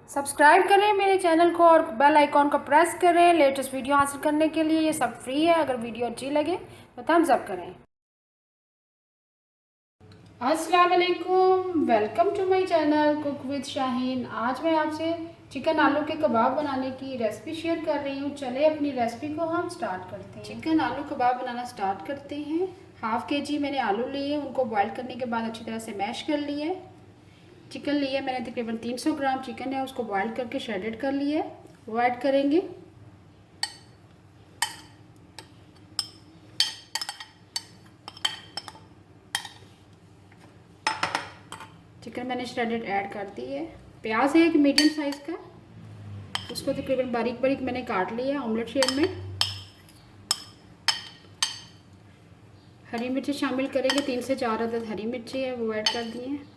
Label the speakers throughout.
Speaker 1: Subscribe करें मेरे channel को और बेल आइकॉन को प्रेस करें लेटेस्ट वीडियो हासिल करने के लिए। ये सब फ्री है। अगर वीडियो अच्छी लगे तो थम्स अप करें। अस्सलाम वालेकुम, welcome to my channel cook with Shaheen. आज मैं आपसे चिकन आलू के कबाब बनाने की रेसिपी शेयर कर रही हूँ। चले अपनी रेसिपी को हम स्टार्ट करते हैं। चिकन आलू कबाब बनाना स्टार्ट करते हैं। हाफ़ के जी मैंने आलू लिए, उनको बॉईल करने के बाद अच्छी तरह से मैश कर लिया है। चिकन लिया मैंने तकरीबन 300 ग्राम चिकन है, उसको बॉईल करके श्रेडेड कर लिया है, वो ऐड करेंगे। चिकन मैंने श्रेडेड ऐड कर दी है। प्याज है एक मीडियम साइज़ का, उसको तकरीबन बारीक बारीक मैंने काट लिया ऑमलेट शेप में। हरी मिर्ची शामिल करेंगे, 3 से 4 अदद हरी मिर्ची है, वो ऐड कर दिए हैं।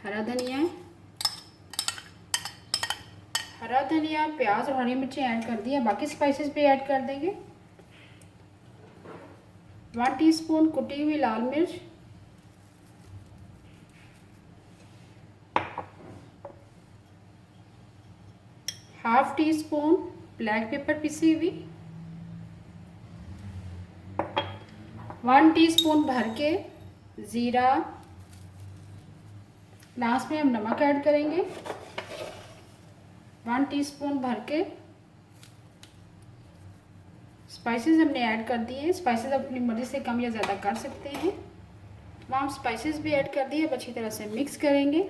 Speaker 1: हरा धनिया है, हरा धनिया, प्याज और हरी मिर्ची ऐड कर दिया। बाकी स्पाइसेस भी ऐड कर देंगे। 1 टीस्पून कुटी हुई लाल मिर्च, 1/2 टीस्पून ब्लैक पेपर पिसी हुई, 1 टीस्पून भर के ज़ीरा। लास्ट में हम नमक ऐड करेंगे, 1 टीस्पून भर के। स्पाइसेस हमने ऐड कर दिए हैं। स्पाइसेस अपनी मर्ज़ी से कम या ज़्यादा कर सकते हैं। तमाम स्पाइसेस भी ऐड कर दिए। अब अच्छी तरह से मिक्स करेंगे।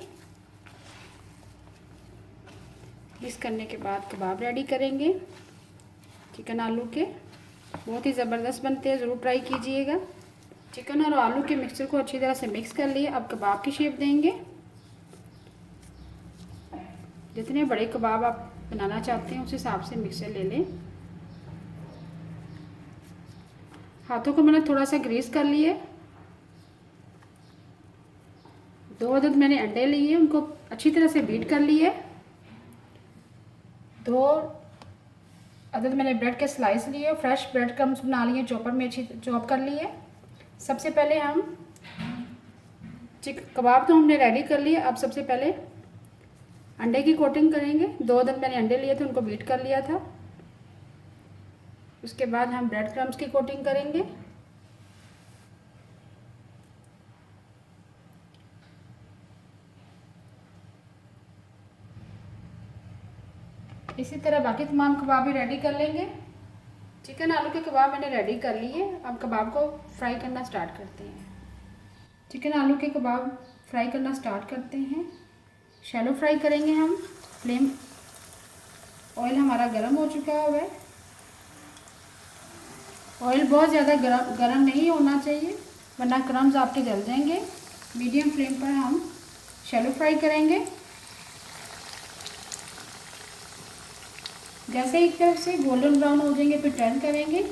Speaker 1: मिक्स करने के बाद कबाब रेडी करेंगे चिकन आलू के। बहुत ही ज़बरदस्त बनते हैं, ज़रूर ट्राई कीजिएगा। चिकन और आलू के मिक्सचर को अच्छी तरह से मिक्स कर लिए। अब कबाब की शेप देंगे। जितने बड़े कबाब आप बनाना चाहते हैं उस हिसाब से मिक्सचर ले लें। हाथों को मैंने थोड़ा सा ग्रीस कर लिए। 2 अदद मैंने अंडे लिए, उनको अच्छी तरह से बीट कर लिए। 2 अदद मैंने ब्रेड के स्लाइस लिए, फ्रेश ब्रेड क्रम्स बना लिए, चॉपर में अच्छी चॉप कर लिए। सबसे पहले हम कबाब तो हमने रेडी कर लिए। अब सबसे पहले अंडे की कोटिंग करेंगे। 2 अदद मैंने अंडे लिए थे, उनको बीट कर लिया था। उसके बाद हम ब्रेड क्रम्स की कोटिंग करेंगे। इसी तरह बाकी तमाम कबाब भी रेडी कर लेंगे। चिकन आलू के कबाब मैंने रेडी कर लिए। अब कबाब को फ्राई करना स्टार्ट करते हैं। चिकन आलू के कबाब फ्राई करना स्टार्ट करते हैं। शैलो फ्राई करेंगे हम। फ्लेम ऑयल हमारा गर्म हो चुका हुआ है। ऑयल बहुत ज़्यादा गर्म नहीं होना चाहिए, वरना क्रम्स आपके जल जाएंगे। मीडियम फ्लेम पर हम शैलो फ्राई करेंगे। जैसे एक तरफ से गोल्डन ब्राउन हो जाएंगे फिर टर्न करेंगे।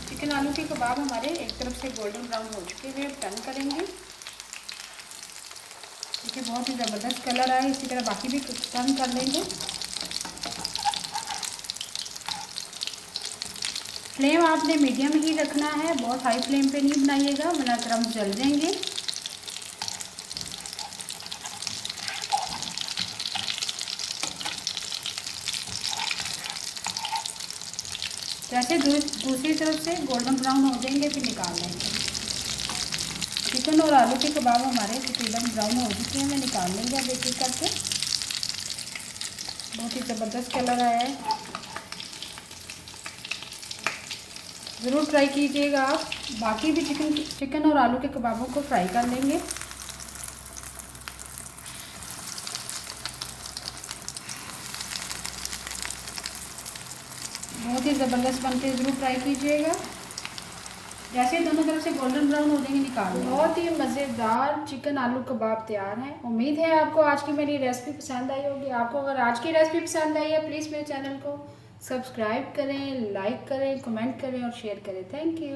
Speaker 1: चिकन आलू के कबाब हमारे एक तरफ से गोल्डन ब्राउन हो चुके हैं, अब टर्न करेंगे। देखिए बहुत ही ज़बरदस्त कलर आया। इसी तरह बाकी भी टर्न कर लेंगे। फ्लेम आपने मीडियम ही रखना है, बहुत हाई फ्लेम पे नहीं बनाइएगा वरना क्रम्स जल जाएंगे। जैसे दूसरी तरफ से गोल्डन ब्राउन हो जाएंगे फिर निकाल लेंगे। चिकन और आलू के कबाब हमारे तकरीबन ब्राउन हो चुके हैं, मैं निकाल लेंगे अब एक एक करके। बहुत ही ज़बरदस्त कलर आया है, ज़रूर ट्राई कीजिएगा आप। बाकी भी चिकन और आलू के कबाबों को फ्राई कर लेंगे। बहुत ही ज़बरदस्त बनते हैं, ज़रूर ट्राई कीजिएगा। जैसे दोनों तरफ से गोल्डन ब्राउन हो जाएंगे निकाल लेंगे। बहुत ही मज़ेदार चिकन आलू कबाब तैयार हैं। उम्मीद है आपको आज की मेरी रेसिपी पसंद आई होगी। आपको अगर आज की रेसिपी पसंद आई है प्लीज़ मेरे चैनल को सब्सक्राइब करें, लाइक करें, कमेंट करें और शेयर करें। Thank you.